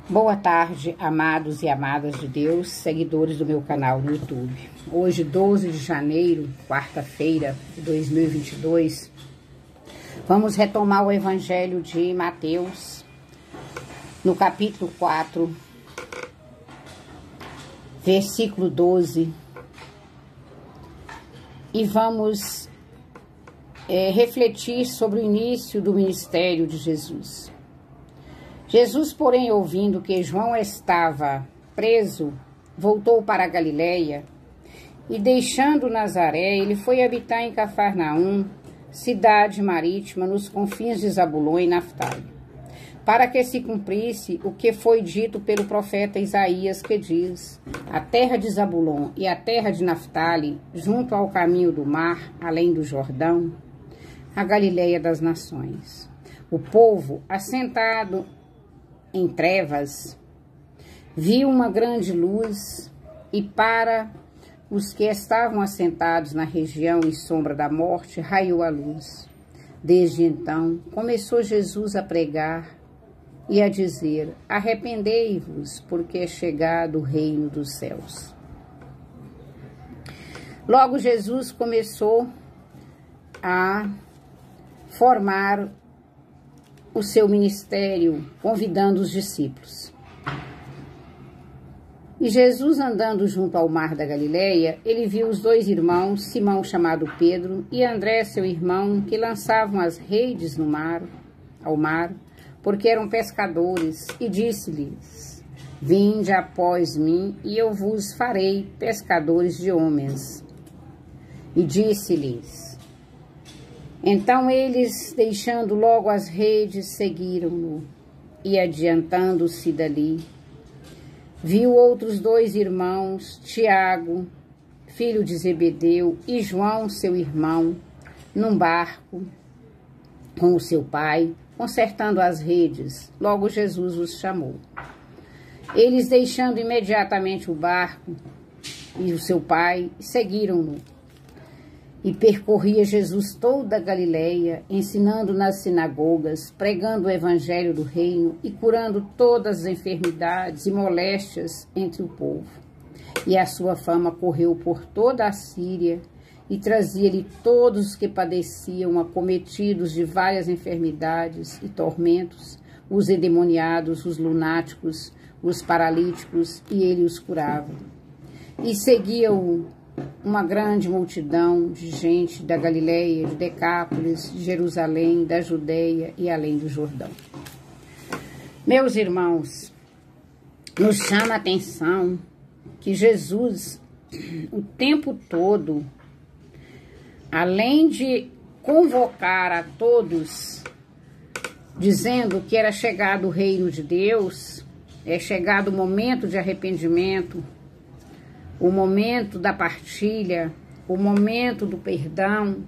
Boa tarde, amados e amadas de Deus, seguidores do meu canal no YouTube. Hoje, 12 de janeiro, quarta-feira de 2022, vamos retomar o Evangelho de Mateus, no capítulo 4, versículo 12, e vamos refletir sobre o início do ministério de Jesus. Jesus, porém, ouvindo que João estava preso, voltou para a Galileia e, deixando Nazaré, ele foi habitar em Cafarnaum, cidade marítima nos confins de Zabulon e Naftali, para que se cumprisse o que foi dito pelo profeta Isaías, que diz: a terra de Zabulon e a terra de Naftali, junto ao caminho do mar, além do Jordão, a Galileia das nações. O povo, assentado em trevas, viu uma grande luz, e para os que estavam assentados na região e sombra da morte, raiou a luz. Desde então, começou Jesus a pregar e a dizer: arrependei-vos, porque é chegado o reino dos céus. Logo, Jesus começou a formar o seu ministério, convidando os discípulos. E Jesus, andando junto ao mar da Galileia, ele viu os dois irmãos, Simão, chamado Pedro, e André, seu irmão, que lançavam as redes ao mar, porque eram pescadores, e disse-lhes: vinde após mim, e eu vos farei pescadores de homens. E disse-lhes: então eles, deixando logo as redes, seguiram-no, e adiantando-se dali, viu outros dois irmãos, Tiago, filho de Zebedeu, e João, seu irmão, num barco com o seu pai, consertando as redes. Logo Jesus os chamou. Eles, deixando imediatamente o barco e o seu pai, seguiram-no. E percorria Jesus toda a Galileia, ensinando nas sinagogas, pregando o evangelho do reino e curando todas as enfermidades e moléstias entre o povo. E a sua fama correu por toda a Síria, e trazia-lhe todos os que padeciam, acometidos de várias enfermidades e tormentos, os endemoniados, os lunáticos, os paralíticos, e ele os curava. E seguia-o uma grande multidão de gente da Galileia, de Decápolis, de Jerusalém, da Judeia e além do Jordão. Meus irmãos, nos chama a atenção que Jesus, o tempo todo, além de convocar a todos, dizendo que era chegado o reino de Deus, é chegado o momento de arrependimento, o momento da partilha, o momento do perdão,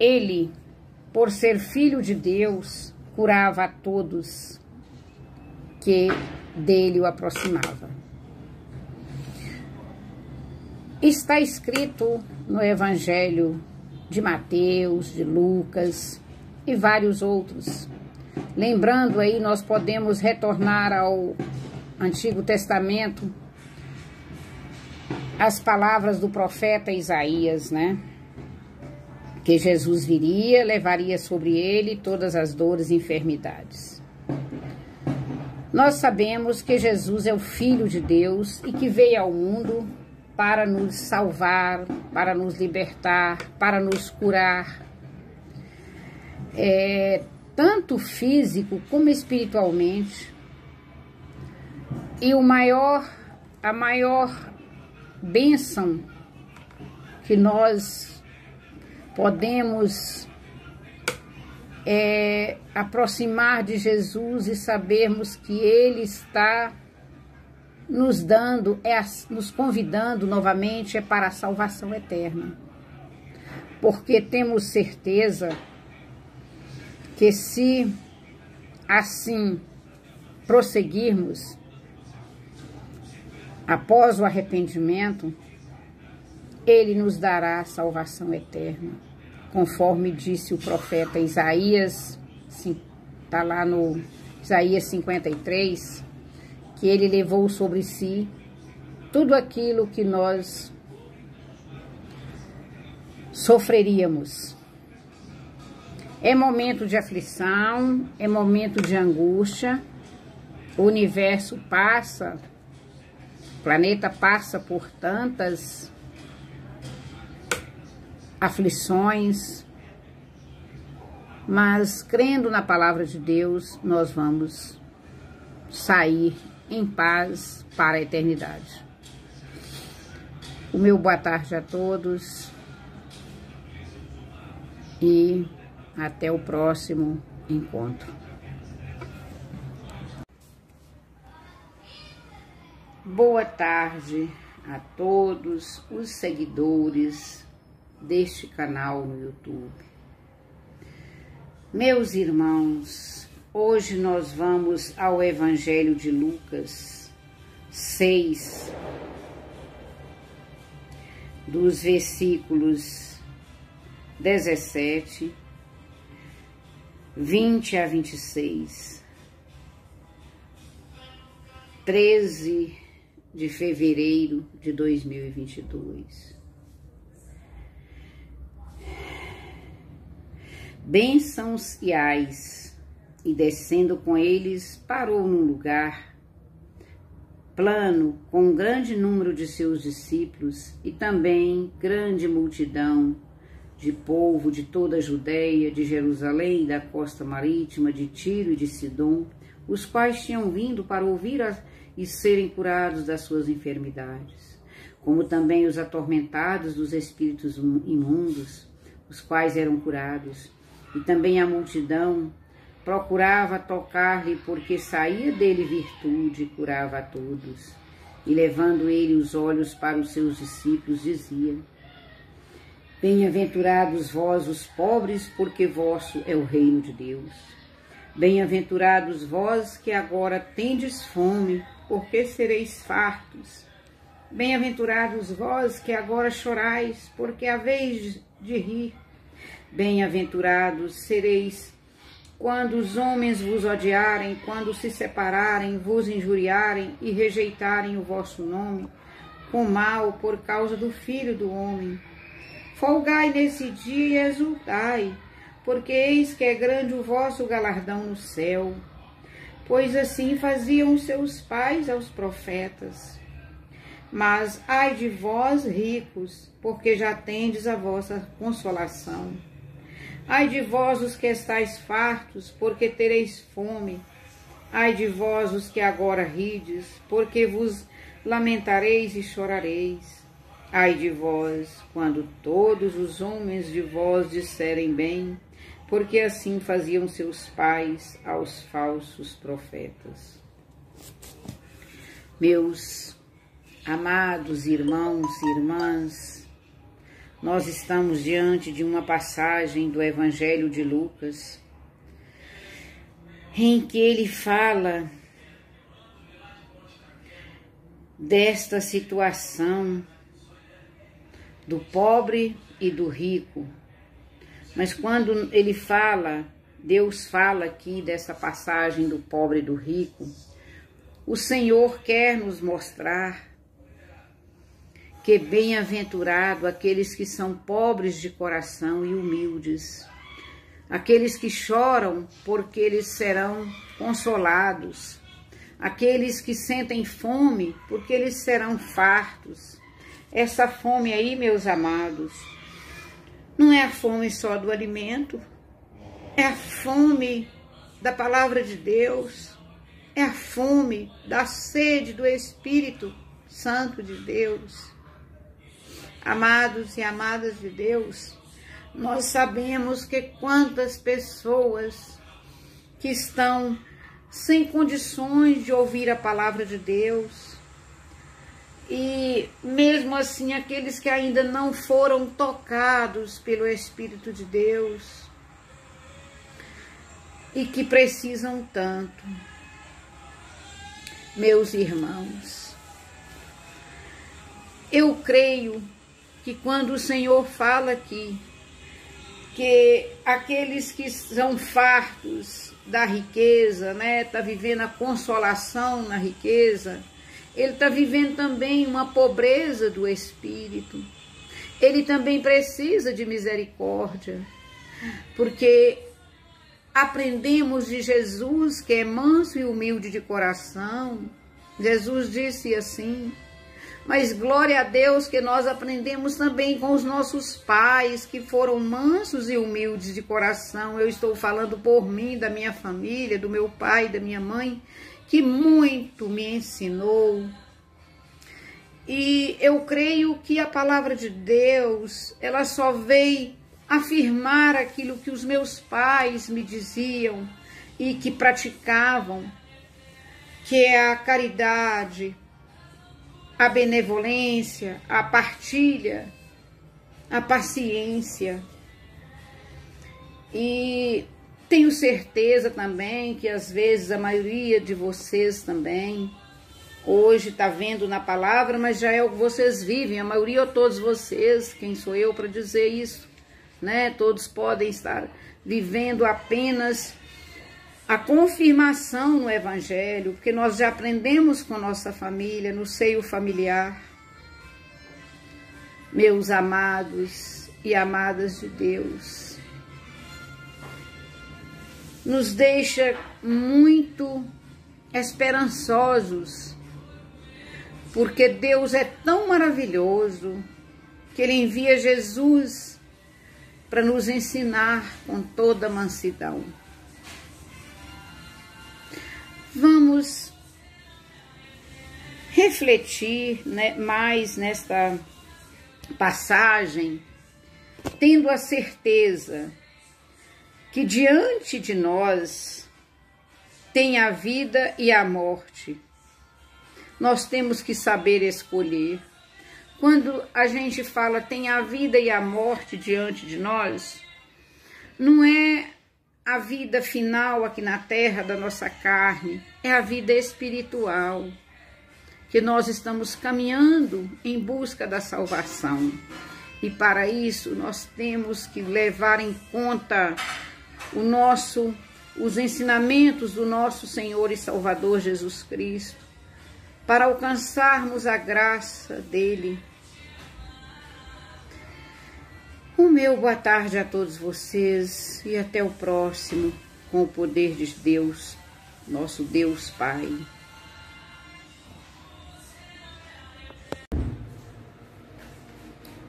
ele, por ser filho de Deus, curava a todos que dele o aproximava. Está escrito no Evangelho de Mateus, de Lucas e vários outros. Lembrando aí, nós podemos retornar ao Antigo Testamento, as palavras do profeta Isaías, né? Que Jesus viria, levaria sobre ele todas as dores e enfermidades. Nós sabemos que Jesus é o Filho de Deus e que veio ao mundo para nos salvar, para nos libertar, para nos curar, tanto físico como espiritualmente. E a maior bênção que nós podemos aproximar de Jesus e sabermos que Ele está nos dando, nos convidando novamente, para a salvação eterna. Porque temos certeza que, se assim prosseguirmos, após o arrependimento, ele nos dará a salvação eterna, conforme disse o profeta Isaías, está lá no Isaías 53, que ele levou sobre si tudo aquilo que nós sofreríamos. É momento de aflição, é momento de angústia, o universo passa, o planeta passa por tantas aflições, mas crendo na palavra de Deus, nós vamos sair em paz para a eternidade. O meu boa tarde a todos e até o próximo encontro. Boa tarde a todos os seguidores deste canal no YouTube. Meus irmãos, hoje nós vamos ao Evangelho de Lucas 6, dos versículos 17, 20 a 26, 13 de fevereiro de 2022. Bênçãos e ais, e descendo com eles, parou num lugar plano com um grande número de seus discípulos e também grande multidão de povo de toda a Judéia, de Jerusalém, da costa marítima, de Tiro e de Sidom, os quais tinham vindo para ouvir e serem curados das suas enfermidades, como também os atormentados dos espíritos imundos, os quais eram curados. E também a multidão procurava tocar-lhe, porque saía dele virtude e curava a todos. E levando ele os olhos para os seus discípulos, dizia: Bem-aventurados vós os pobres, porque vosso é o reino de Deus. Bem-aventurados vós que agora tendes fome, porque sereis fartos. Bem-aventurados vós que agora chorais, porque haveis de rir. Bem-aventurados sereis quando os homens vos odiarem, quando se separarem, vos injuriarem e rejeitarem o vosso nome, com mal por causa do Filho do Homem. Folgai nesse dia e exultai, porque eis que é grande o vosso galardão no céu. Pois assim faziam seus pais aos profetas. Mas ai de vós, ricos, porque já tendes a vossa consolação. Ai de vós, os que estáis fartos, porque tereis fome. Ai de vós, os que agora rides, porque vos lamentareis e chorareis. Ai de vós, quando todos os homens de vós disserem bem, porque assim faziam seus pais aos falsos profetas. Meus amados irmãos e irmãs, nós estamos diante de uma passagem do Evangelho de Lucas, em que ele fala desta situação do pobre e do rico. Mas quando ele fala, Deus fala aqui dessa passagem do pobre e do rico, o Senhor quer nos mostrar que bem-aventurado aqueles que são pobres de coração e humildes, aqueles que choram porque eles serão consolados, aqueles que sentem fome porque eles serão fartos. Essa fome aí, meus amados, não é a fome só do alimento, é a fome da palavra de Deus, é a fome da sede do Espírito Santo de Deus. Amados e amadas de Deus, nós sabemos que quantas pessoas que estão sem condições de ouvir a palavra de Deus, e mesmo assim aqueles que ainda não foram tocados pelo Espírito de Deus e que precisam tanto. Meus irmãos, eu creio que quando o Senhor fala aqui que aqueles que são fartos da riqueza, né, está vivendo a consolação na riqueza, ele está vivendo também uma pobreza do espírito. Ele também precisa de misericórdia, porque aprendemos de Jesus, que é manso e humilde de coração. Jesus disse assim, mas glória a Deus que nós aprendemos também com os nossos pais, que foram mansos e humildes de coração. Eu estou falando por mim, da minha família, do meu pai, da minha mãe, que muito me ensinou. E eu creio que a palavra de Deus, ela só veio afirmar aquilo que os meus pais me diziam e que praticavam, que é a caridade, a benevolência, a partilha, a paciência. E tenho certeza também que às vezes a maioria de vocês também hoje está vendo na palavra, mas já é o que vocês vivem, a maioria ou todos vocês, quem sou eu para dizer isso, né? Todos podem estar vivendo apenas a confirmação no Evangelho, porque nós já aprendemos com nossa família, no seio familiar. Meus amados e amadas de Deus, nos deixa muito esperançosos, porque Deus é tão maravilhoso que Ele envia Jesus para nos ensinar com toda mansidão. Vamos refletir, né, mais nesta passagem, tendo a certeza que diante de nós tem a vida e a morte. Nós temos que saber escolher. Quando a gente fala tem a vida e a morte diante de nós, não é a vida final aqui na terra da nossa carne, é a vida espiritual, que nós estamos caminhando em busca da salvação. E para isso nós temos que levar em conta os ensinamentos do nosso Senhor e Salvador Jesus Cristo, para alcançarmos a graça dele. O meu boa tarde a todos vocês e até o próximo, com o poder de Deus, nosso Deus Pai.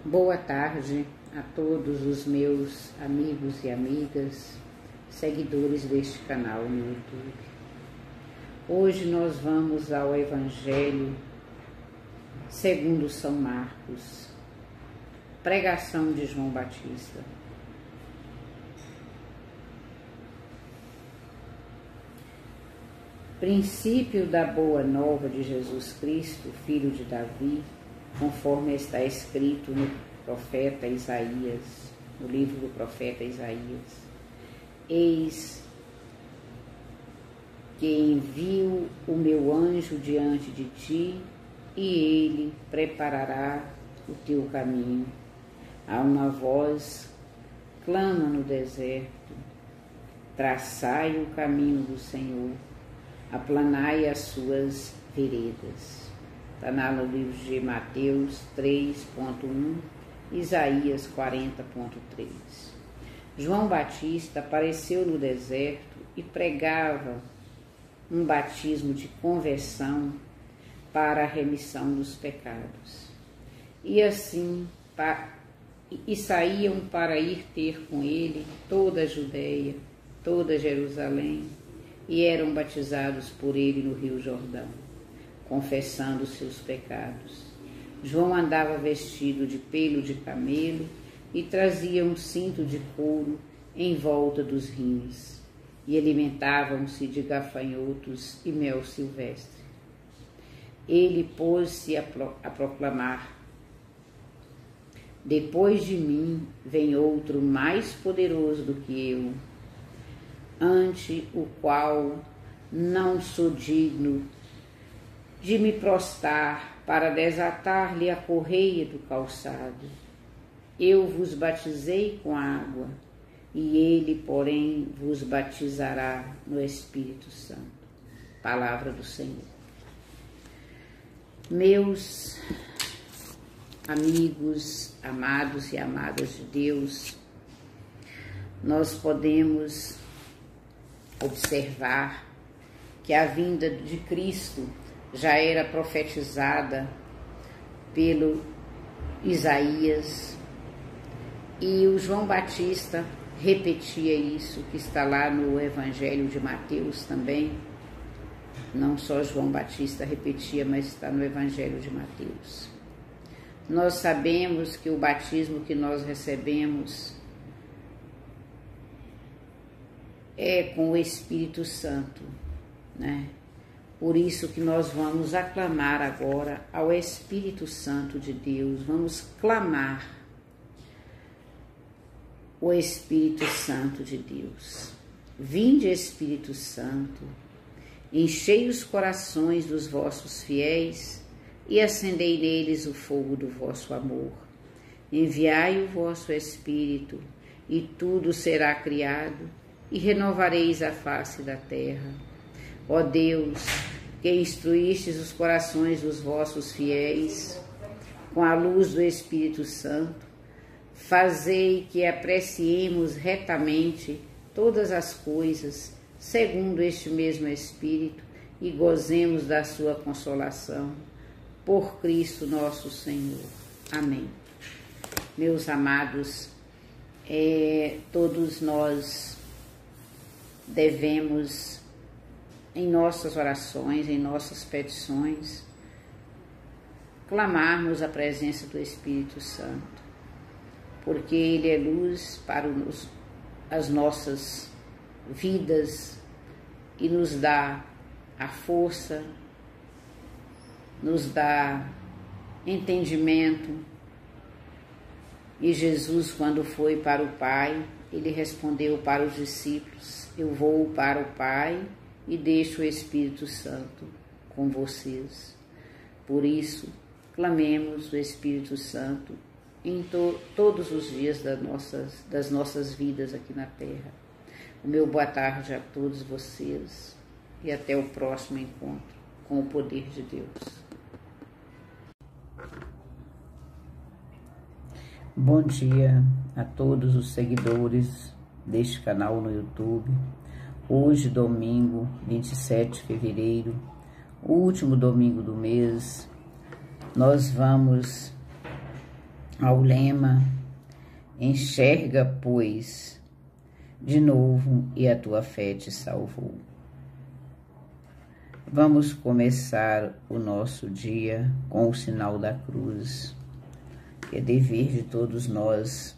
Boa tarde a todos os meus amigos e amigas, seguidores deste canal no YouTube. Hoje nós vamos ao Evangelho segundo São Marcos, pregação de João Batista. Princípio da boa nova de Jesus Cristo, filho de Davi, conforme está escrito no profeta Isaías, no livro do profeta Isaías. Eis que envio o meu anjo diante de ti, e ele preparará o teu caminho. Há uma voz clama no deserto, traçai o caminho do Senhor, aplanai as suas veredas. Está no livro de Mateus 3.1, Isaías 40.3. João Batista apareceu no deserto e pregava um batismo de conversão para a remissão dos pecados. E assim, e saíam para ir ter com ele toda a Judeia, toda Jerusalém, e eram batizados por ele no Rio Jordão, confessando seus pecados. João andava vestido de pelo de camelo e trazia um cinto de couro em volta dos rins, e alimentavam-se de gafanhotos e mel silvestre. Ele pôs-se a proclamar: depois de mim vem outro mais poderoso do que eu, ante o qual não sou digno de me prostrar para desatar-lhe a correia do calçado. Eu vos batizei com água, e ele, porém, vos batizará no Espírito Santo. Palavra do Senhor. Meus amigos, amados e amadas de Deus, nós podemos observar que a vinda de Cristo já era profetizada pelo Isaías, e o João Batista repetia isso, que está lá no Evangelho de Mateus também. Não só João Batista repetia, mas está no Evangelho de Mateus. Nós sabemos que o batismo que nós recebemos é com o Espírito Santo, né? Por isso que nós vamos aclamar agora ao Espírito Santo de Deus, vamos clamar o Espírito Santo de Deus. Vinde, Espírito Santo, enchei os corações dos vossos fiéis e acendei neles o fogo do vosso amor. Enviai o vosso Espírito, e tudo será criado, e renovareis a face da terra. Ó Deus, que instruístes os corações dos vossos fiéis com a luz do Espírito Santo, fazei que apreciemos retamente todas as coisas, segundo este mesmo Espírito, e gozemos da sua consolação. Por Cristo nosso Senhor. Amém. Meus amados, todos nós devemos, em nossas orações, em nossas petições, clamarmos a presença do Espírito Santo, porque Ele é luz para as nossas vidas e nos dá a força, nos dá entendimento. E Jesus, quando foi para o Pai, ele respondeu para os discípulos: eu vou para o Pai e deixo o Espírito Santo com vocês. Por isso, clamemos o Espírito Santo em todos os dias das nossas vidas aqui na Terra. O meu boa tarde a todos vocês e até o próximo encontro com o poder de Deus. Bom dia a todos os seguidores deste canal no YouTube. Hoje, domingo, 27 de fevereiro, o último domingo do mês, nós vamos ao lema: enxerga, pois, de novo, e a tua fé te salvou. Vamos começar o nosso dia com o sinal da cruz, que é dever de todos nós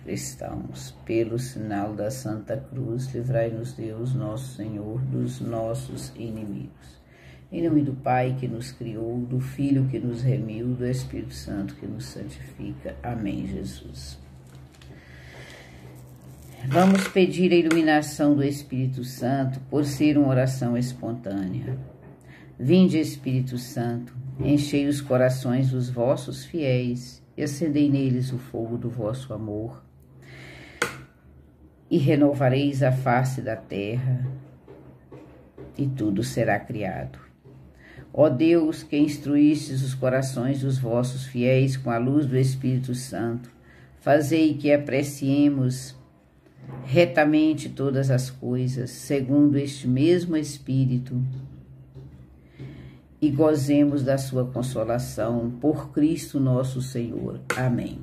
cristãos. Pelo sinal da Santa Cruz, livrai-nos Deus, nosso Senhor, dos nossos inimigos. Em nome do Pai que nos criou, do Filho que nos remiu, do Espírito Santo que nos santifica. Amém, Jesus. Vamos pedir a iluminação do Espírito Santo por ser uma oração espontânea. Vinde, Espírito Santo, enchei os corações dos vossos fiéis e acendei neles o fogo do vosso amor, e renovareis a face da terra, e tudo será criado. Ó Deus, que instruístes os corações dos vossos fiéis com a luz do Espírito Santo, fazei que apreciemos retamente todas as coisas, segundo este mesmo Espírito, e gozemos da sua consolação, por Cristo nosso Senhor. Amém.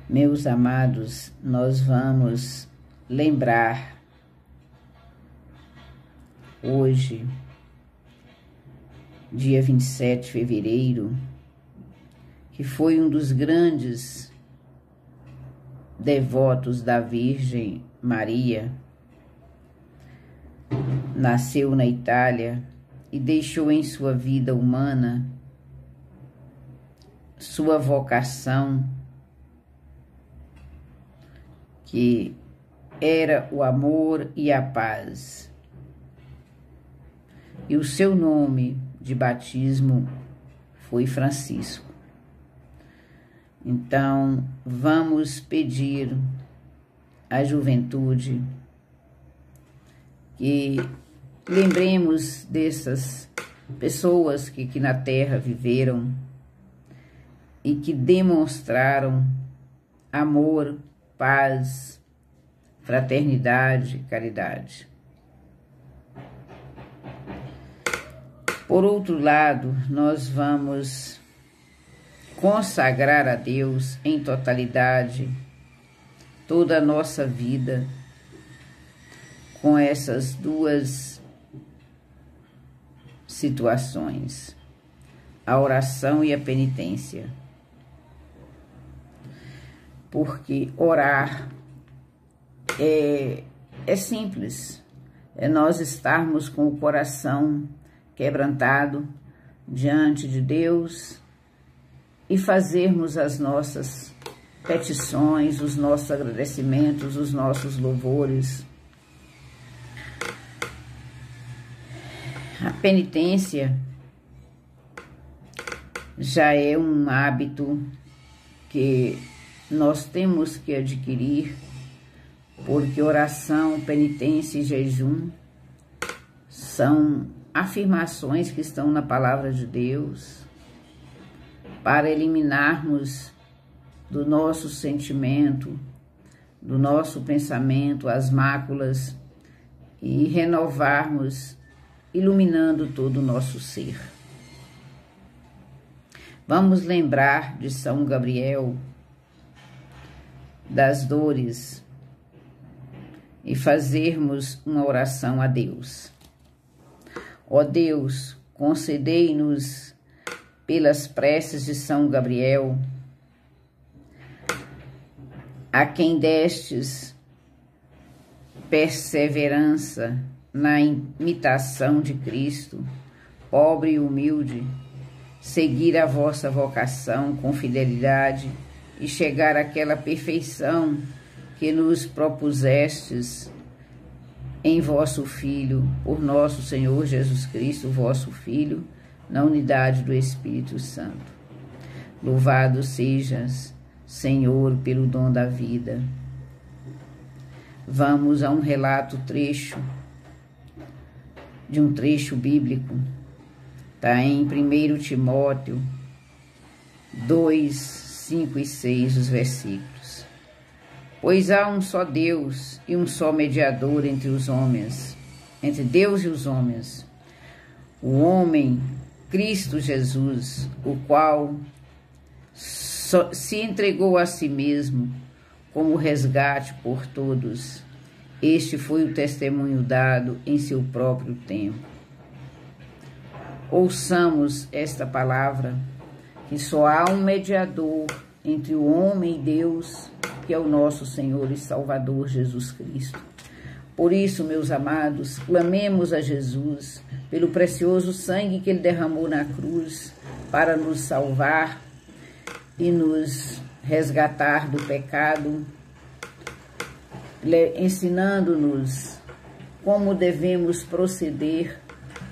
Meus amados, nós vamos lembrar hoje, dia 27 de fevereiro, que foi um dos grandes devotos da Virgem Maria. Nasceu na Itália e deixou em sua vida humana sua vocação, que era o amor e a paz. E o seu nome de batismo foi Francisco. Então, vamos pedir à juventude que lembremos dessas pessoas que aqui na Terra viveram e que demonstraram amor, paz, fraternidade, caridade. Por outro lado, nós vamos consagrar a Deus em totalidade toda a nossa vida com essas duas situações, a oração e a penitência. Porque orar é simples, é nós estarmos com o coração quebrantado diante de Deus e fazermos as nossas petições, os nossos agradecimentos, os nossos louvores. A penitência já é um hábito que nós temos que adquirir, porque oração, penitência e jejum são afirmações que estão na palavra de Deus para eliminarmos do nosso sentimento, do nosso pensamento, as máculas e renovarmos, iluminando todo o nosso ser. Vamos lembrar de São Gabriel, das dores, e fazermos uma oração a Deus. Ó Deus, concedei-nos, pelas preces de São Gabriel, a quem destes perseverança na imitação de Cristo, pobre e humilde, seguir a vossa vocação com fidelidade e chegar àquela perfeição que nos propusestes em vosso Filho, por nosso Senhor Jesus Cristo, vosso Filho, na unidade do Espírito Santo. Louvado sejas, Senhor, pelo dom da vida. Vamos a um trecho bíblico. Está em 1 Timóteo 2, 5 e 6, os versículos. Pois há um só Deus e um só mediador entre os homens, entre Deus e os homens, o homem Cristo Jesus, o qual se entregou a si mesmo como resgate por todos. Este foi o testemunho dado em seu próprio tempo. Ouçamos esta palavra, que só há um mediador entre o homem e Deus, que é o nosso Senhor e Salvador Jesus Cristo. Por isso, meus amados, clamemos a Jesus pelo precioso sangue que Ele derramou na cruz para nos salvar e nos resgatar do pecado, ensinando-nos como devemos proceder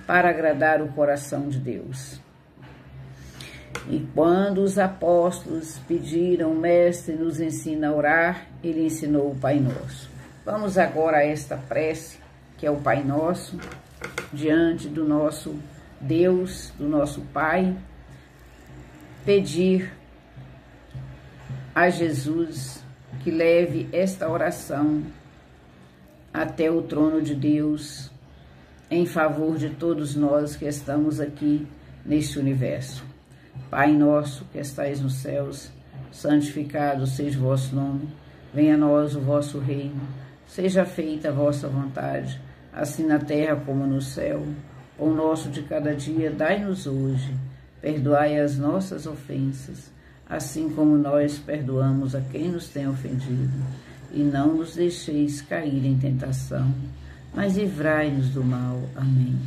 para agradar o coração de Deus. E quando os apóstolos pediram, Mestre, nos ensina a orar, Ele ensinou o Pai Nosso. Vamos agora a esta prece, que é o Pai Nosso, diante do nosso Deus, do nosso Pai, pedir a Jesus que leve esta oração até o trono de Deus, em favor de todos nós que estamos aqui neste universo. Pai nosso que estais nos céus, santificado seja o vosso nome, venha a nós o vosso reino, seja feita a vossa vontade, assim na terra como no céu. O nosso de cada dia dai-nos hoje, perdoai as nossas ofensas, assim como nós perdoamos a quem nos tem ofendido, e não nos deixeis cair em tentação, mas livrai-nos do mal. Amém.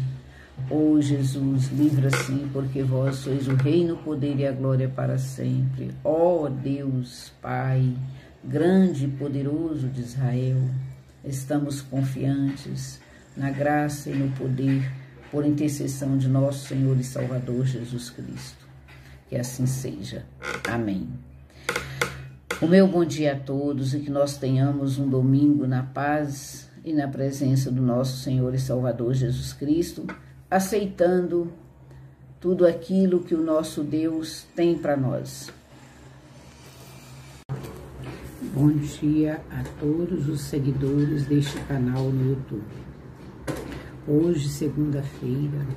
Ó Jesus, livra-se, porque vós sois o reino, o poder e a glória para sempre. Ó Deus, Pai, grande e poderoso de Israel, estamos confiantes na graça e no poder, por intercessão de nosso Senhor e Salvador Jesus Cristo. Que assim seja. Amém. O meu bom dia a todos e que nós tenhamos um domingo na paz e na presença do nosso Senhor e Salvador Jesus Cristo, aceitando tudo aquilo que o nosso Deus tem para nós. Bom dia a todos os seguidores deste canal no YouTube. Hoje, segunda-feira,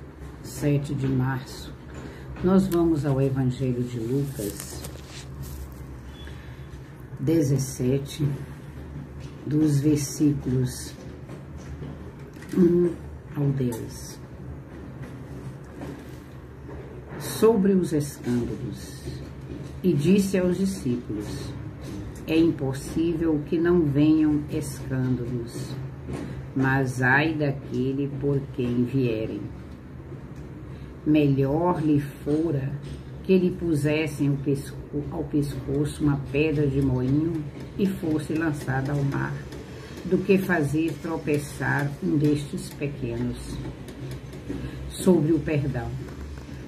7 de março, nós vamos ao Evangelho de Lucas 17, dos versículos 1 ao 10. Sobre os escândalos, e disse aos discípulos: é impossível que não venham escândalos, mas ai daquele por quem vierem. Melhor lhe fora que lhe pusessem ao pescoço uma pedra de moinho e fosse lançada ao mar, do que fazer tropeçar um destes pequenos. Sobre o perdão,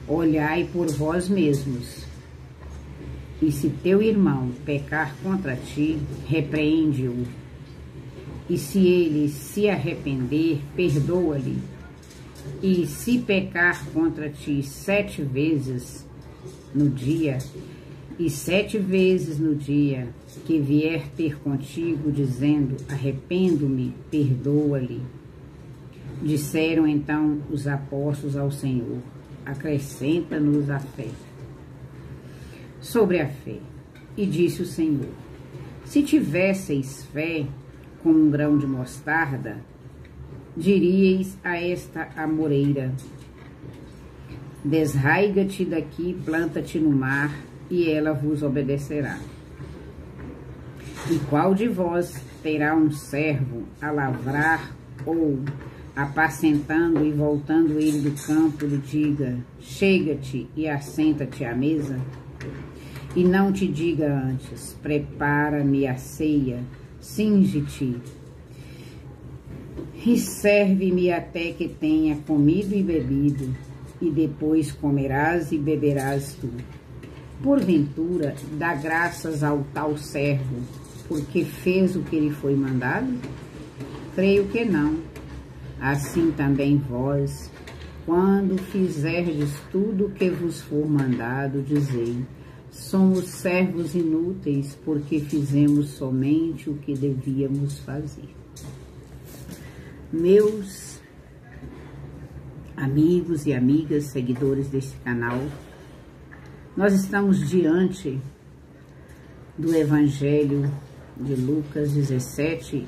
olhai por vós mesmos, e se teu irmão pecar contra ti, repreende-o, e se ele se arrepender, perdoa-lhe, e se pecar contra ti 7 vezes no dia, e 7 vezes no dia que vier ter contigo, dizendo: arrependo-me, perdoa-lhe. Disseram então os apóstolos ao Senhor: acrescenta-nos a fé. Sobre a fé, e disse o Senhor: se tivesseis fé como um grão de mostarda, diríeis a esta amoreira: desraiga-te daqui, planta-te no mar, e ela vos obedecerá. E qual de vós terá um servo a lavrar, ou apacentando e voltando ele do campo, lhe diga: chega-te e assenta-te à mesa? E não te diga antes: prepara-me a ceia, cinge-te e serve-me até que tenha comido e bebido, e depois comerás e beberás tu. Porventura, dá graças ao tal servo, porque fez o que lhe foi mandado? Creio que não. Assim também vós, quando fizerdes tudo o que vos for mandado, dizei: somos servos inúteis, porque fizemos somente o que devíamos fazer. Meus amigos e amigas, seguidores deste canal, nós estamos diante do Evangelho de Lucas 17,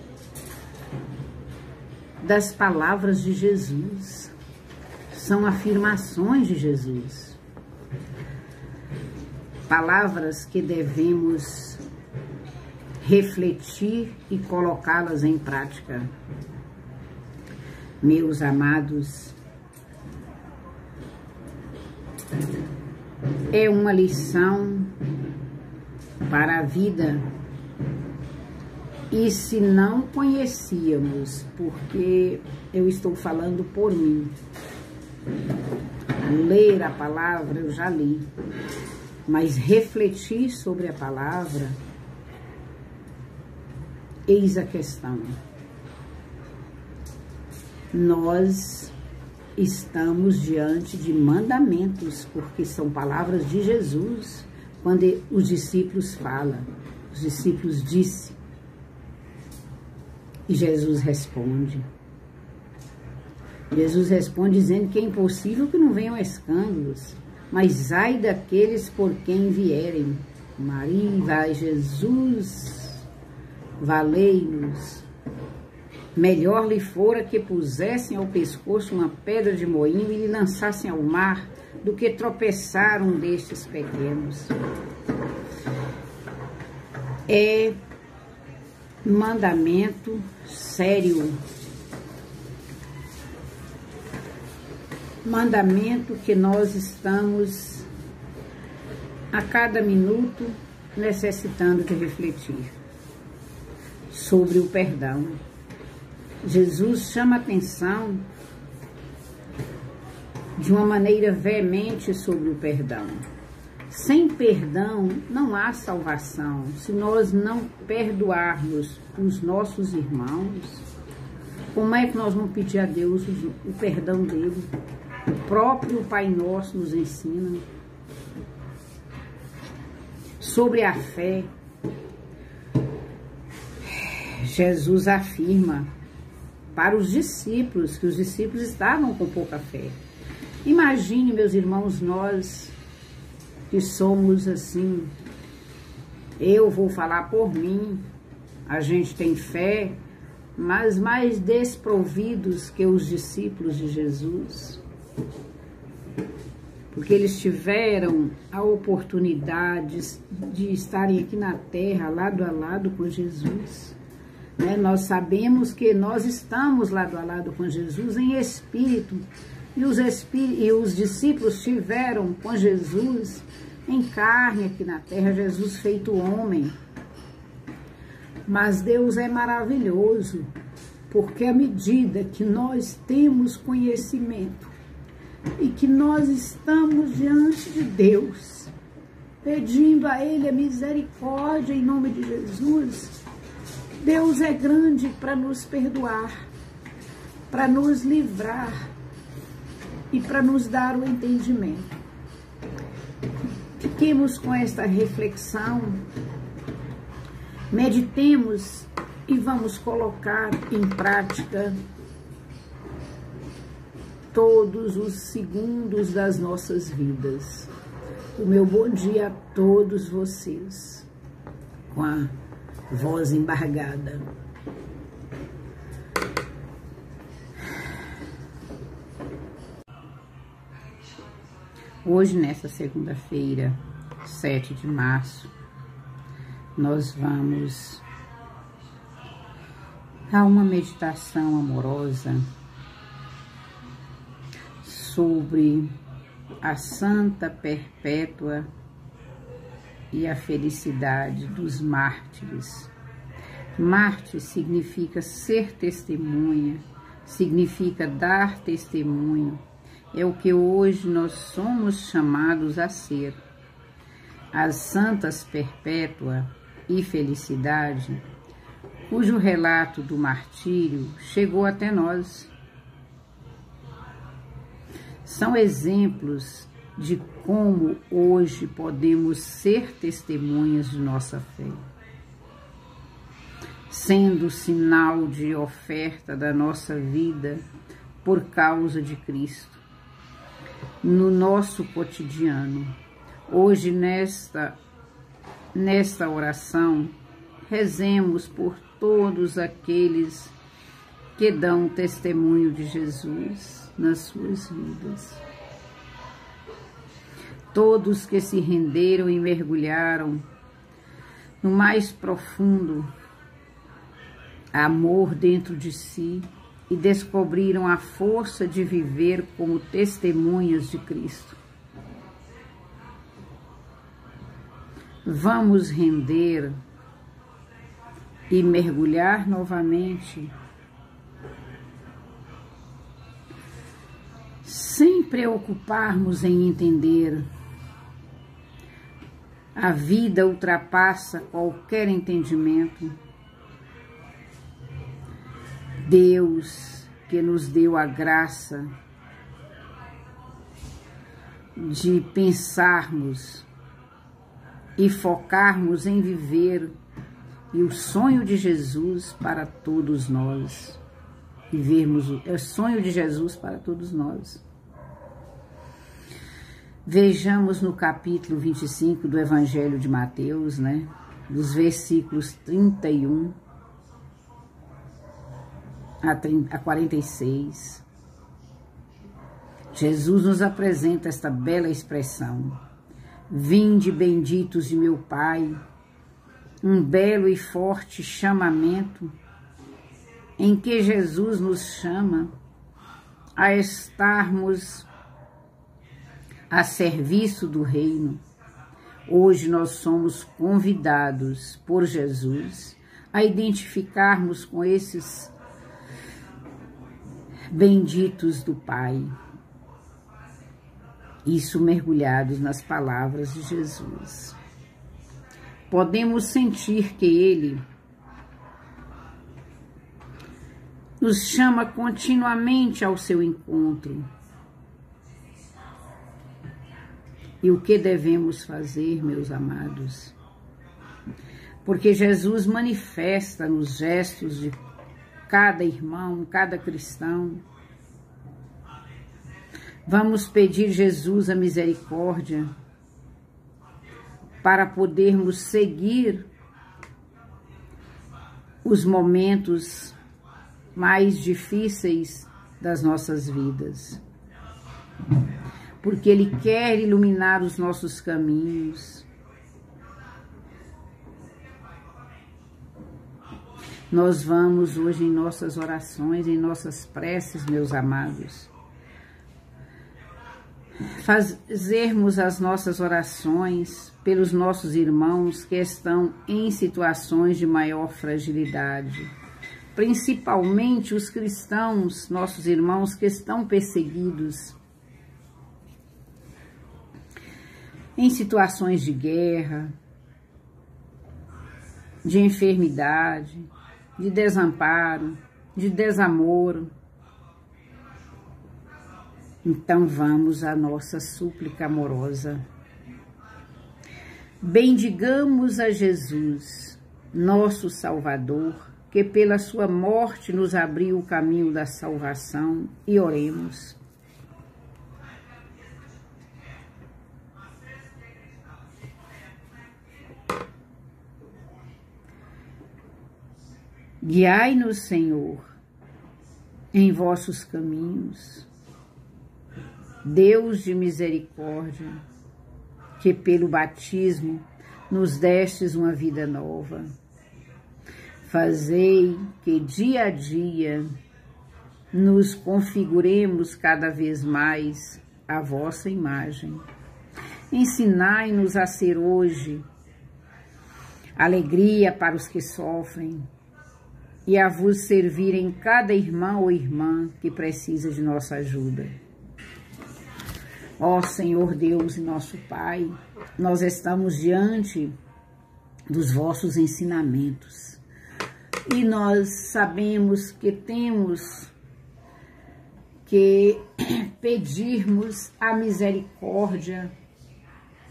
das palavras de Jesus. São afirmações de Jesus. Palavras que devemos refletir e colocá-las em prática. Meus amados, é uma lição para a vida, e se não conhecíamos, porque eu estou falando por mim, ler a palavra eu já li, mas refletir sobre a palavra, eis a questão. Nós estamos diante de mandamentos, porque são palavras de Jesus. Quando os discípulos falam, os discípulos dizem, e Jesus responde. Jesus responde dizendo que é impossível que não venham escândalos, mas ai daqueles por quem vierem. Maria, vai Jesus, valei-nos. Melhor lhe fora que pusessem ao pescoço uma pedra de moinho e lhe lançassem ao mar, do que tropeçar um destes pequenos. É mandamento sério. Mandamento que nós estamos a cada minuto necessitando de refletir sobre o perdão. Jesus chama atenção de uma maneira veemente sobre o perdão. Sem perdão não há salvação. Se nós não perdoarmos os nossos irmãos, como é que nós vamos pedir a Deus o perdão dele? O próprio Pai Nosso nos ensina sobre a fé. Jesus afirma para os discípulos, que os discípulos estavam com pouca fé. Imagine, meus irmãos, nós que somos assim, eu vou falar por mim, a gente tem fé, mas mais desprovidos que os discípulos de Jesus, porque eles tiveram a oportunidade de estarem aqui na terra, lado a lado com Jesus. Nós sabemos que nós estamos lado a lado com Jesus em espírito, e os discípulos tiveram com Jesus em carne aqui na terra, Jesus feito homem. Mas Deus é maravilhoso, porque à medida que nós temos conhecimento e que nós estamos diante de Deus, pedindo a Ele a misericórdia em nome de Jesus, Deus é grande para nos perdoar, para nos livrar e para nos dar o entendimento. Fiquemos com esta reflexão, meditemos e vamos colocar em prática todos os segundos das nossas vidas. O meu bom dia a todos vocês, com a voz embargada. Hoje, nessa segunda-feira, 7 de março, nós vamos a uma meditação amorosa sobre a santa perpétua e a felicidade dos mártires. Mártir significa ser testemunha, significa dar testemunho. É o que hoje nós somos chamados a ser. As santas perpétua e felicidade, cujo relato do martírio chegou até nós, são exemplos de como hoje podemos ser testemunhas de nossa fé, sendo sinal de oferta da nossa vida por causa de Cristo, no nosso cotidiano. Hoje, nesta oração, rezemos por todos aqueles que dão testemunho de Jesus nas suas vidas. Todos que se renderam e mergulharam no mais profundo amor dentro de si e descobriram a força de viver como testemunhas de Cristo. Vamos render e mergulhar novamente, sem preocuparmos em entender. A vida ultrapassa qualquer entendimento. Deus, que nos deu a graça de pensarmos e focarmos em viver e o sonho de Jesus para todos nós. Vivermos o sonho de Jesus para todos nós. Vejamos no capítulo 25 do Evangelho de Mateus, dos versículos 31 a 46. Jesus nos apresenta esta bela expressão: vinde, benditos de meu Pai, um belo e forte chamamento em que Jesus nos chama a estarmos a serviço do reino. Hoje nós somos convidados por Jesus a identificarmos com esses benditos do Pai. Isso mergulhados nas palavras de Jesus. Podemos sentir que Ele nos chama continuamente ao seu encontro. E o que devemos fazer, meus amados? Porque Jesus manifesta nos gestos de cada irmão, cada cristão. Vamos pedir Jesus a misericórdia para podermos seguir os momentos mais difíceis das nossas vidas. Porque Ele quer iluminar os nossos caminhos. Nós vamos hoje em nossas orações, em nossas preces, meus amados, fazermos as nossas orações pelos nossos irmãos que estão em situações de maior fragilidade, principalmente os cristãos, nossos irmãos que estão perseguidos, em situações de guerra, de enfermidade, de desamparo, de desamor. Então vamos à nossa súplica amorosa. Bendigamos a Jesus, nosso Salvador, que pela sua morte nos abriu o caminho da salvação, e oremos. Guiai-nos, Senhor, em vossos caminhos, Deus de misericórdia, que pelo batismo nos destes uma vida nova. Fazei que dia a dia nos configuremos cada vez mais à vossa imagem. Ensinai-nos a ser hoje alegria para os que sofrem, e a vos servir em cada irmão ou irmã que precisa de nossa ajuda. Ó Senhor Deus e nosso Pai, nós estamos diante dos vossos ensinamentos e nós sabemos que temos que pedirmos a misericórdia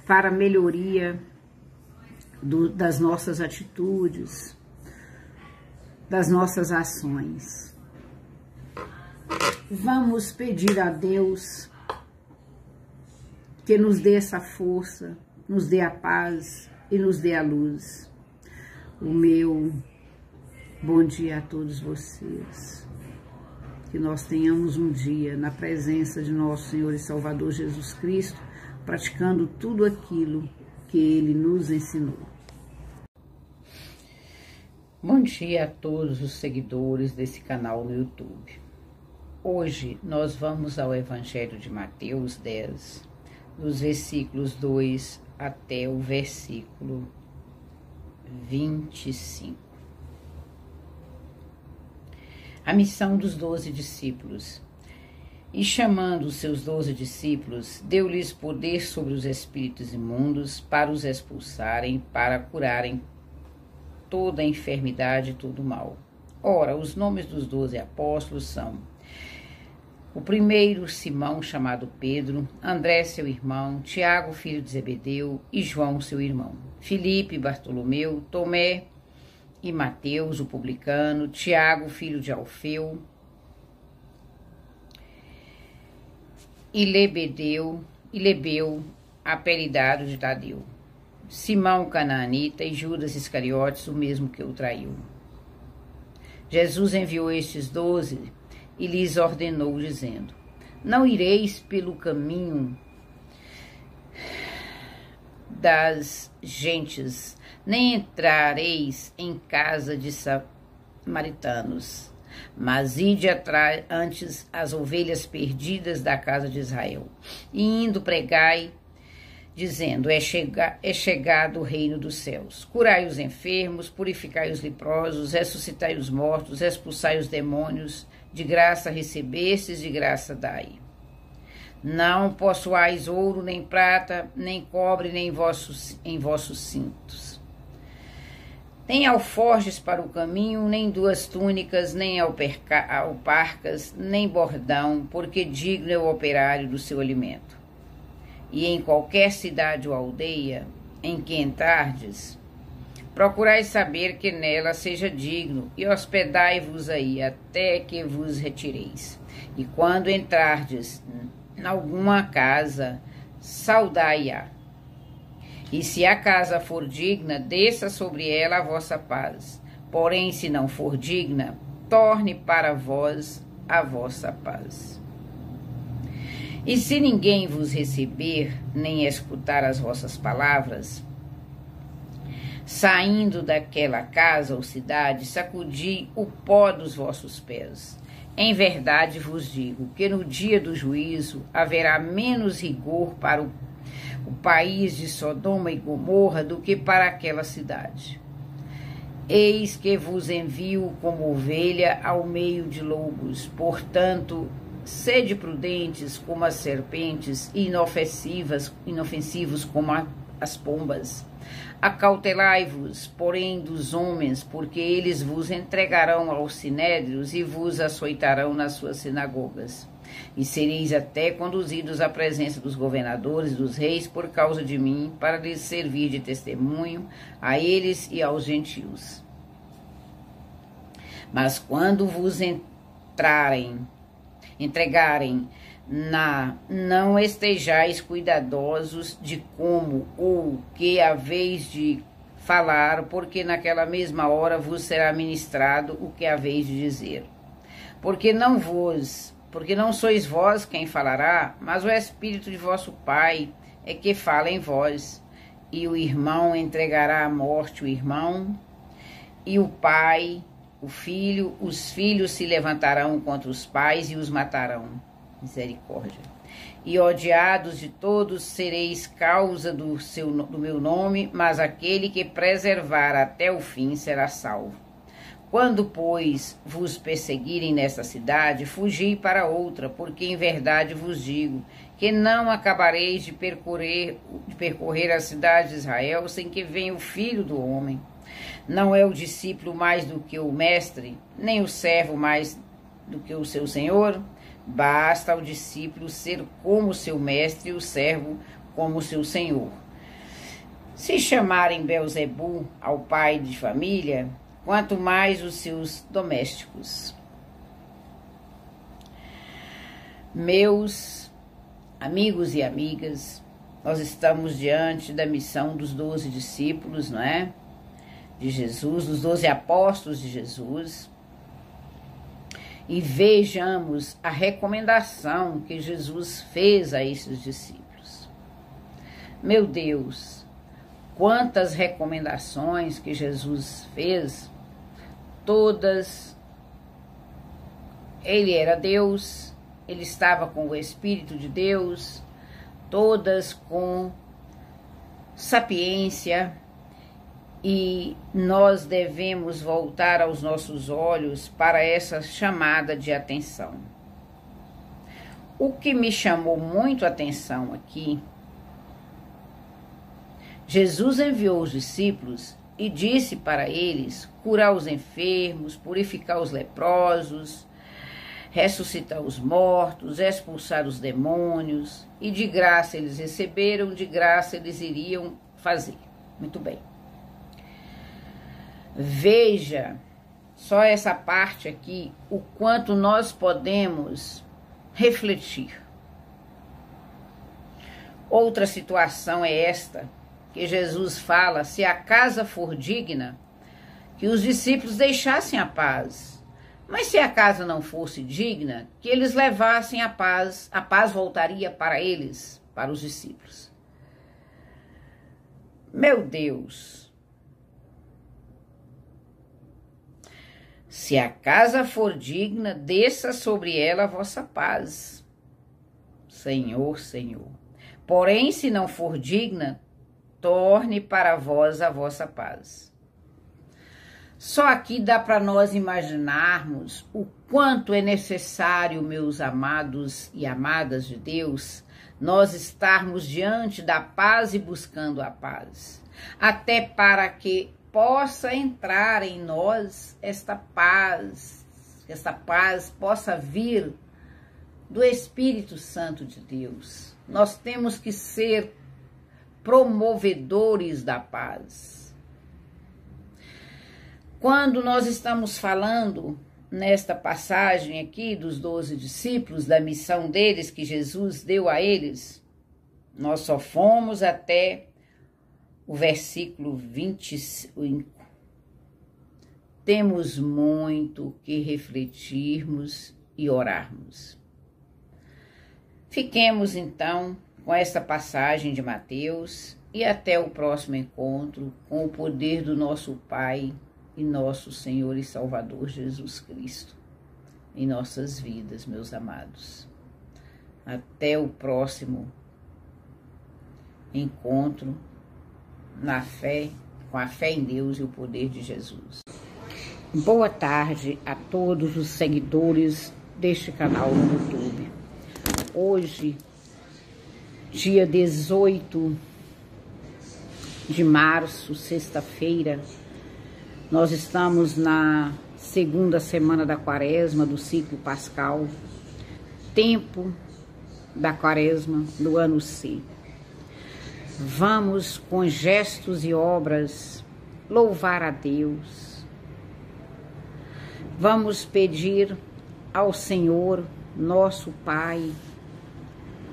para a melhoria das nossas atitudes, das nossas ações. Vamos pedir a Deus que nos dê essa força, nos dê a paz e nos dê a luz. O meu bom dia a todos vocês. Que nós tenhamos um dia na presença de nosso Senhor e Salvador Jesus Cristo, praticando tudo aquilo que Ele nos ensinou. Bom dia a todos os seguidores desse canal no YouTube. Hoje nós vamos ao Evangelho de Mateus 10, dos versículos 2 até o versículo 25. A missão dos 12 discípulos. E chamando os seus 12 discípulos, deu-lhes poder sobre os espíritos imundos para os expulsarem, para curarem toda a enfermidade e todo o mal. Ora, os nomes dos 12 apóstolos são: o primeiro, Simão, chamado Pedro, André, seu irmão, Tiago, filho de Zebedeu, e João, seu irmão, Filipe, Bartolomeu, Tomé e Mateus, o publicano, Tiago, filho de Alfeu, e Lebeu, apelidado de Tadeu, Simão canaanita e Judas Iscariotes, o mesmo que o traiu. Jesus enviou estes 12 e lhes ordenou, dizendo: não ireis pelo caminho das gentes, nem entrareis em casa de samaritanos, mas ide antes as ovelhas perdidas da casa de Israel. E indo pregai, dizendo: é chegado o reino dos céus. Curai os enfermos, purificai os leprosos, ressuscitai os mortos, expulsai os demônios. De graça recebestes, de graça dai. Não possuais ouro, nem prata, nem cobre, nem em vossos cintos. Nem alforjes para o caminho, nem duas túnicas, nem alparcas, nem bordão, porque digno é o operário do seu alimento. E em qualquer cidade ou aldeia em que entrardes, procurai saber que nela seja digno, e hospedai-vos aí, até que vos retireis. E quando entrardes em alguma casa, saudai-a. E se a casa for digna, desça sobre ela a vossa paz. Porém, se não for digna, torne para vós a vossa paz. E se ninguém vos receber, nem escutar as vossas palavras, saindo daquela casa ou cidade, sacudi o pó dos vossos pés. Em verdade vos digo que no dia do juízo haverá menos rigor para o país de Sodoma e Gomorra do que para aquela cidade. Eis que vos envio como ovelha ao meio de lobos, portanto, sede prudentes como as serpentes e inofensivos como as pombas. Acautelai-vos, porém, dos homens, porque eles vos entregarão aos sinédrios e vos açoitarão nas suas sinagogas. E sereis até conduzidos à presença dos governadores e dos reis por causa de mim, para lhes servir de testemunho a eles e aos gentios. Mas quando vos entregarem, não estejais cuidadosos de como ou que haveis de falar, porque naquela mesma hora vos será ministrado o que haveis de dizer. Porque não sois vós quem falará, mas o Espírito de vosso Pai é que fala em vós. E o irmão entregará à morte o irmão, e o pai, o filho, os filhos se levantarão contra os pais e os matarão. Misericórdia. E odiados de todos sereis causa do meu nome, mas aquele que preservar até o fim será salvo. Quando, pois, vos perseguirem nesta cidade, fugi para outra, porque em verdade vos digo que não acabareis de percorrer a cidade de Israel sem que venha o Filho do Homem. Não é o discípulo mais do que o mestre, nem o servo mais do que o seu senhor? Basta ao discípulo ser como seu mestre e o servo como seu senhor. Se chamarem Belzebu ao pai de família, quanto mais os seus domésticos. Meus amigos e amigas, nós estamos diante da missão dos 12 discípulos, não é? De Jesus, dos 12 apóstolos de Jesus. E vejamos a recomendação que Jesus fez a esses discípulos. Meu Deus, quantas recomendações que Jesus fez, todas, ele era Deus, ele estava com o Espírito de Deus, todas com sapiência, e nós devemos voltar aos nossos olhos para essa chamada de atenção. O que me chamou muito a atenção aqui, Jesus enviou os discípulos e disse para eles curar os enfermos, purificar os leprosos, ressuscitar os mortos, expulsar os demônios, e de graça eles receberam, de graça eles iriam fazer. Muito bem. Veja só essa parte aqui, o quanto nós podemos refletir. Outra situação é esta, que Jesus fala, se a casa for digna, que os discípulos deixassem a paz. Mas se a casa não fosse digna, que eles levassem a paz voltaria para eles, para os discípulos. Meu Deus! Se a casa for digna, desça sobre ela a vossa paz. Senhor, Senhor. Porém, se não for digna, torne para vós a vossa paz. Só aqui dá para nós imaginarmos o quanto é necessário, meus amados e amadas de Deus, nós estarmos diante da paz e buscando a paz, até para que possa entrar em nós esta paz possa vir do Espírito Santo de Deus. Nós temos que ser promovedores da paz. Quando nós estamos falando nesta passagem aqui dos 12 discípulos, da missão deles que Jesus deu a eles, nós só fomos até o versículo 25. Temos muito que refletirmos e orarmos. Fiquemos então com esta passagem de Mateus e até o próximo encontro com o poder do nosso Pai e nosso Senhor e Salvador Jesus Cristo em nossas vidas, meus amados. Até o próximo encontro na fé, com a fé em Deus e o poder de Jesus. Boa tarde a todos os seguidores deste canal no YouTube. Hoje, dia 18 de março, sexta-feira, nós estamos na segunda semana da quaresma, do ciclo pascal, tempo da quaresma do ano C. Vamos, com gestos e obras, louvar a Deus. Vamos pedir ao Senhor, nosso Pai,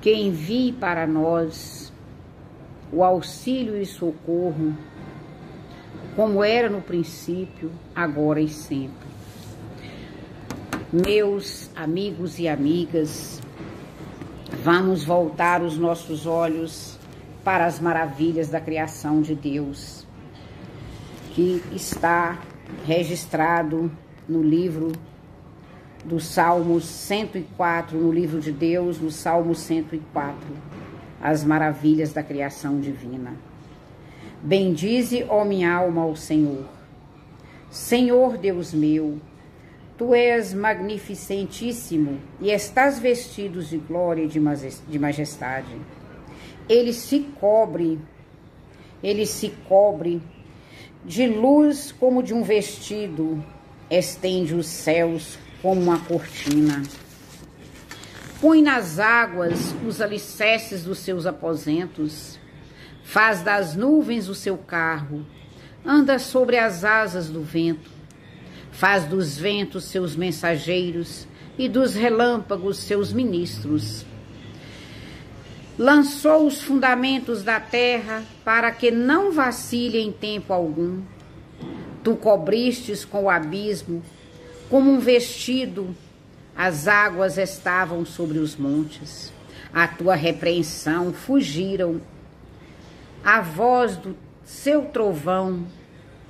que envie para nós o auxílio e socorro, como era no princípio, agora e sempre. Meus amigos e amigas, vamos voltar os nossos olhos para as maravilhas da criação de Deus, que está registrado no livro do Salmo 104, no livro de Deus, no Salmo 104, as maravilhas da criação divina. Bendize, ó minha alma, ao Senhor. Senhor Deus meu, Tu és magnificentíssimo e estás vestido de glória e de majestade. Ele se cobre de luz como de um vestido, estende os céus como uma cortina. Põe nas águas os alicerces dos seus aposentos, faz das nuvens o seu carro, anda sobre as asas do vento, faz dos ventos seus mensageiros e dos relâmpagos seus ministros. Lançou os fundamentos da terra para que não vacile em tempo algum. Tu cobristes com o abismo, como um vestido, as águas estavam sobre os montes. A tua repreensão fugiram. A voz do seu trovão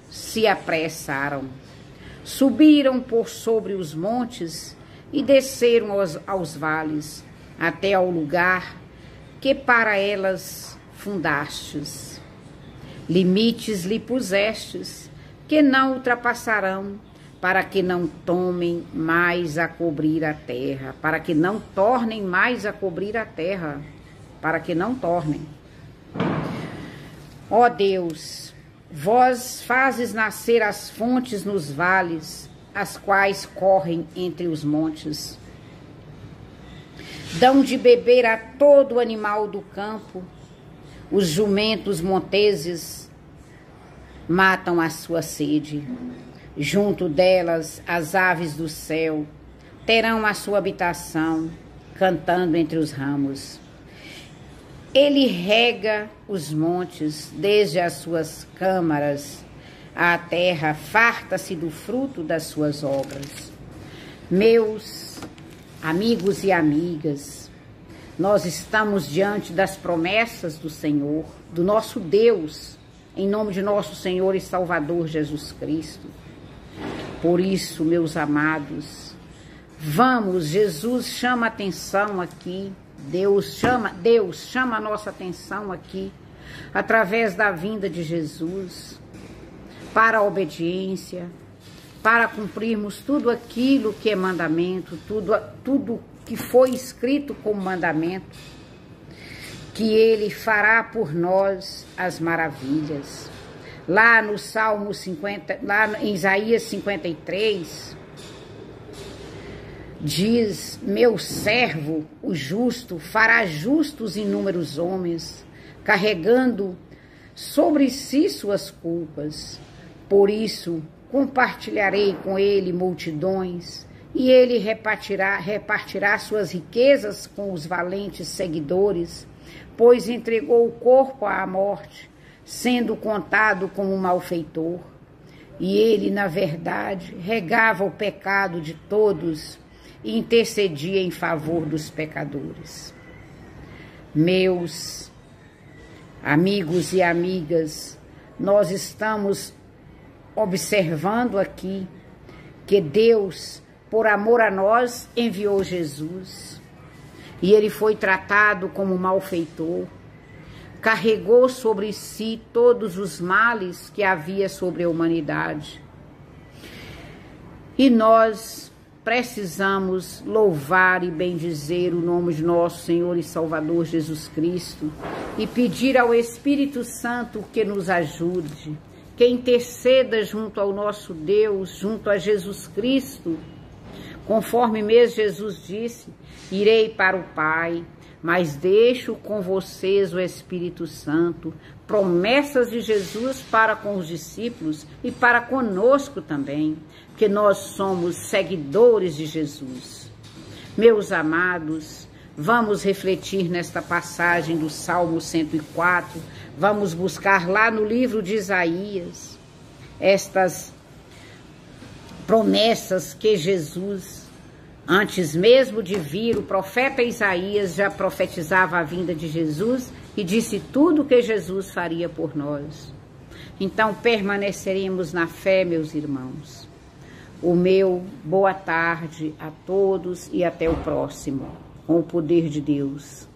se apressaram. Subiram por sobre os montes e desceram aos vales, até ao lugar que para elas fundastes. Limites lhe pusestes, que não ultrapassarão, para que não tomem mais a cobrir a terra, para que não tornem mais a cobrir a terra, para que não tornem. Ó Deus, vós fazes nascer as fontes nos vales, as quais correm entre os montes. Dão de beber a todo animal do campo, os jumentos monteses matam a sua sede. Junto delas as aves do céu terão a sua habitação, cantando entre os ramos. Ele rega os montes desde as suas câmaras, a terra farta-se do fruto das suas obras. Meus amigos e amigas, nós estamos diante das promessas do Senhor, do nosso Deus, em nome de nosso Senhor e Salvador Jesus Cristo. Por isso, meus amados, vamos, Jesus chama a atenção aqui, Deus chama a nossa atenção aqui, através da vinda de Jesus, para a obediência, para cumprirmos tudo aquilo que é mandamento, tudo que foi escrito como mandamento, que Ele fará por nós as maravilhas. Lá no Salmo 50, lá em Isaías 53, diz: meu servo, o justo, fará justos inúmeros homens, carregando sobre si suas culpas. Por isso, compartilharei com ele multidões, e ele repartirá suas riquezas com os valentes seguidores, pois entregou o corpo à morte, sendo contado como um malfeitor. E ele, na verdade, regava o pecado de todos e intercedia em favor dos pecadores. Meus amigos e amigas, nós estamos observando aqui que Deus, por amor a nós, enviou Jesus. E ele foi tratado como malfeitor, carregou sobre si todos os males que havia sobre a humanidade. E nós precisamos louvar e bendizer o nome de nosso Senhor e Salvador Jesus Cristo e pedir ao Espírito Santo que nos ajude, que interceda junto ao nosso Deus, junto a Jesus Cristo. Conforme mesmo Jesus disse: irei para o Pai, mas deixo com vocês o Espírito Santo, promessas de Jesus para com os discípulos e para conosco também, que nós somos seguidores de Jesus. Meus amados, vamos refletir nesta passagem do Salmo 104, vamos buscar lá no livro de Isaías estas promessas que Jesus, antes mesmo de vir, o profeta Isaías já profetizava a vinda de Jesus e disse tudo o que Jesus faria por nós. Então permaneceremos na fé, meus irmãos. O meu boa tarde a todos e até o próximo, com o poder de Deus.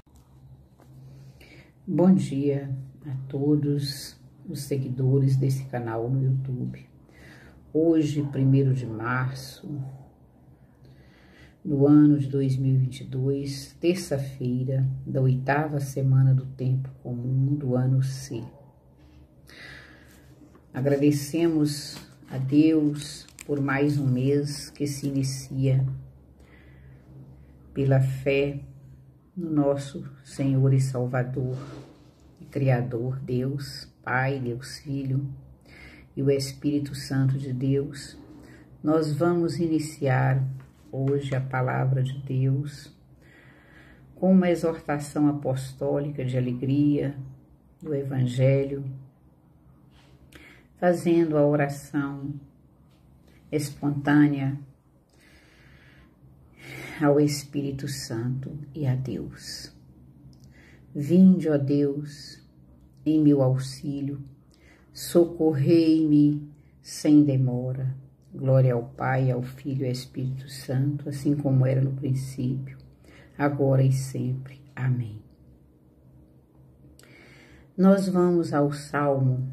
Bom dia a todos os seguidores desse canal no YouTube. Hoje, 1º de março do ano de 2022, terça-feira da 8ª semana do tempo comum do ano C. Agradecemos a Deus por mais um mês que se inicia pela fé no nosso Senhor e Salvador e Criador, Deus Pai, Deus Filho e o Espírito Santo de Deus. Nós vamos iniciar hoje a palavra de Deus com uma exortação apostólica de alegria do Evangelho, fazendo a oração espontânea ao Espírito Santo e a Deus. Vinde, ó Deus, em meu auxílio, socorrei-me sem demora. Glória ao Pai, ao Filho e ao Espírito Santo, assim como era no princípio, agora e sempre. Amém. Nós vamos ao Salmo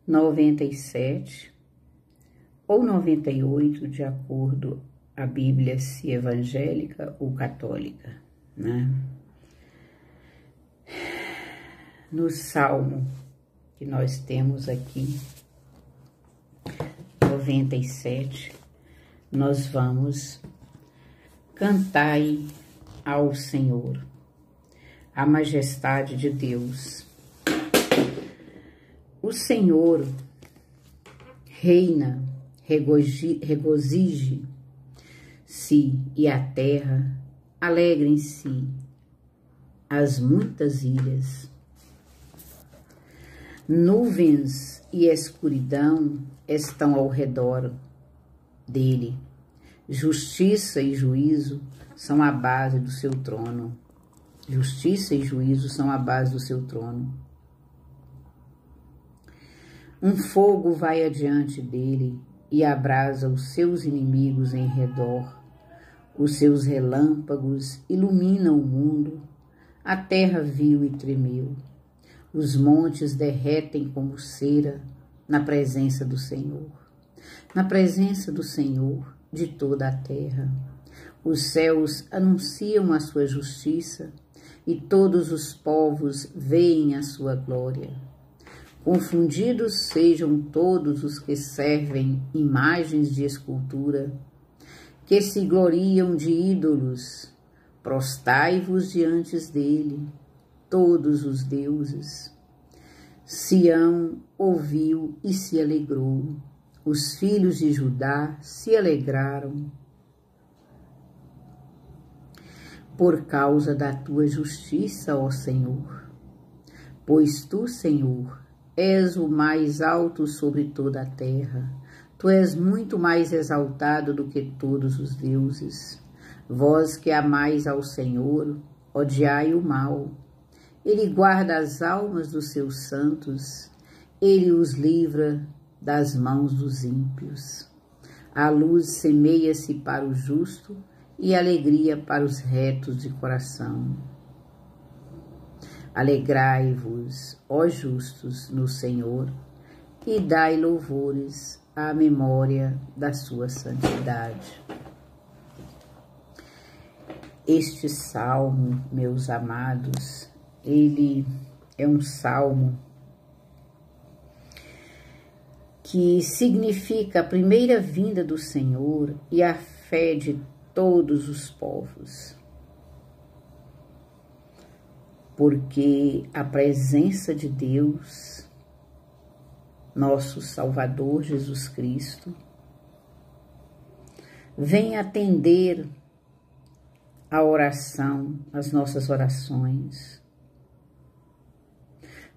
97 ou 98, de acordo a Bíblia, se evangélica ou católica, né? No Salmo que nós temos aqui, 97, nós vamos cantar ao Senhor, a majestade de Deus. O Senhor reina, regozije-se e a terra alegrem-se as muitas ilhas. Nuvens e escuridão estão ao redor dele. Justiça e juízo são a base do seu trono. Justiça e juízo são a base do seu trono. Um fogo vai adiante dele e abrasa os seus inimigos em redor. Os seus relâmpagos iluminam o mundo. A terra viu e tremeu. Os montes derretem como cera na presença do Senhor. na presença do Senhor de toda a terra. Os céus anunciam a sua justiça e todos os povos veem a sua glória. Confundidos sejam todos os que servem imagens de escultura, que se gloriam de ídolos. Prostai-vos diante dele, todos os deuses. Sião ouviu e se alegrou. Os filhos de Judá se alegraram por causa da tua justiça, ó Senhor. Pois tu, Senhor, és o mais alto sobre toda a terra. Tu és muito mais exaltado do que todos os deuses. Vós que amais ao Senhor, odiai o mal. Ele guarda as almas dos seus santos, ele os livra das mãos dos ímpios. A luz semeia-se para o justo e alegria para os retos de coração. Alegrai-vos, ó justos, no Senhor, e dai louvores à memória da sua santidade. Este salmo, meus amados, ele é um salmo que significa a primeira vinda do Senhor e a fé de todos os povos. Porque a presença de Deus, nosso Salvador Jesus Cristo, vem atender a oração, as nossas orações.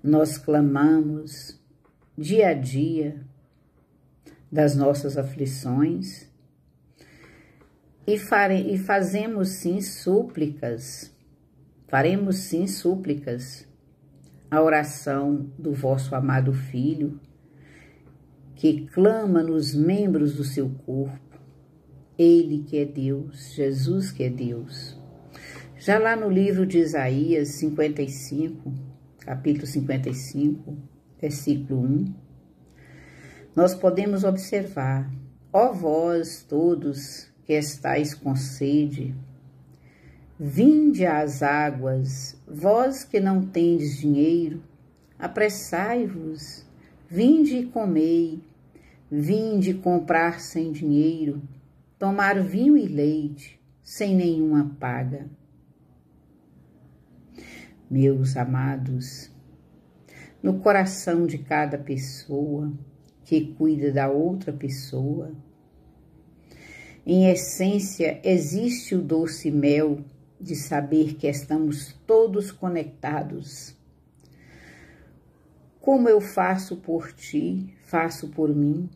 Nós clamamos dia a dia das nossas aflições e fazemos sim súplicas, faremos sim súplicas, a oração do vosso amado Filho, que clama nos membros do seu corpo, Ele que é Deus, Jesus que é Deus. Já lá no livro de Isaías 55, capítulo 55, versículo 1, nós podemos observar: ó vós todos que estáis com sede, vinde às águas, vós que não tendes dinheiro, apressai-vos, vinde e comei, vinde comprar sem dinheiro, tomar vinho e leite, sem nenhuma paga. Meus amados, no coração de cada pessoa que cuida da outra pessoa, em essência existe o doce mel de saber que estamos todos conectados. Como eu faço por ti, faço por mim.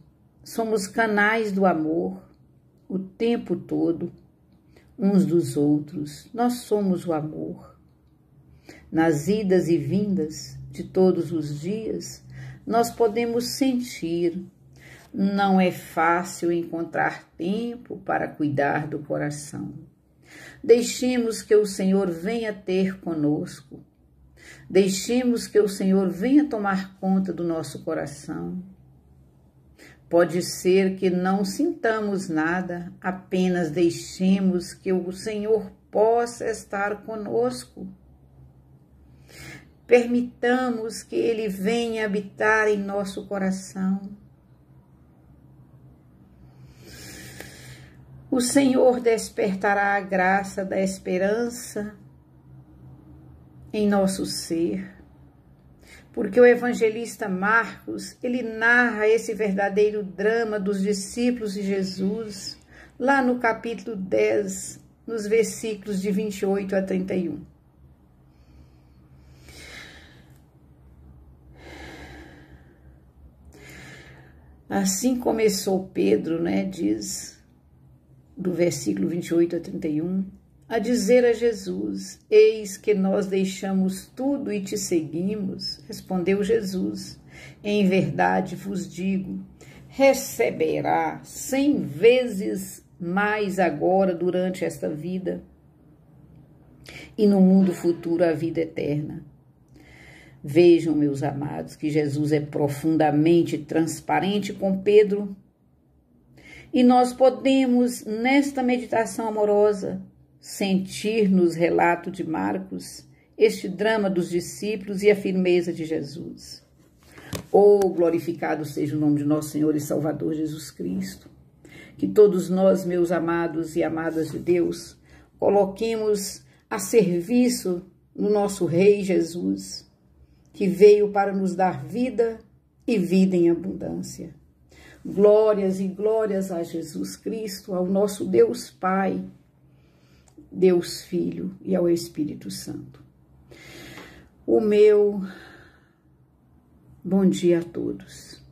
Somos canais do amor o tempo todo, uns dos outros. Nós somos o amor. Nas idas e vindas de todos os dias, nós podemos sentir. Não é fácil encontrar tempo para cuidar do coração. Deixemos que o Senhor venha ter conosco. Deixemos que o Senhor venha tomar conta do nosso coração. Pode ser que não sintamos nada, apenas deixemos que o Senhor possa estar conosco. Permitamos que Ele venha habitar em nosso coração. O Senhor despertará a graça da esperança em nosso ser, porque o evangelista Marcos, ele narra esse verdadeiro drama dos discípulos de Jesus, lá no capítulo 10, nos versículos de 28 a 31. Assim começou Pedro, diz, do versículo 28 a 31, a dizer a Jesus: eis que nós deixamos tudo e te seguimos. Respondeu Jesus: em verdade vos digo, receberá 100 vezes mais agora durante esta vida, e no mundo futuro a vida eterna. Vejam, meus amados, que Jesus é profundamente transparente com Pedro E nós podemos, nesta meditação amorosa, sentir nos relato de Marcos este drama dos discípulos e a firmeza de Jesus. Oh, glorificado seja o nome de nosso Senhor e Salvador Jesus Cristo. Que todos nós, meus amados e amadas de Deus, coloquemos a serviço do nosso Rei Jesus, que veio para nos dar vida e vida em abundância. Glórias e glórias a Jesus Cristo, ao nosso Deus Pai, Deus Filho e ao Espírito Santo. O meu bom dia a todos.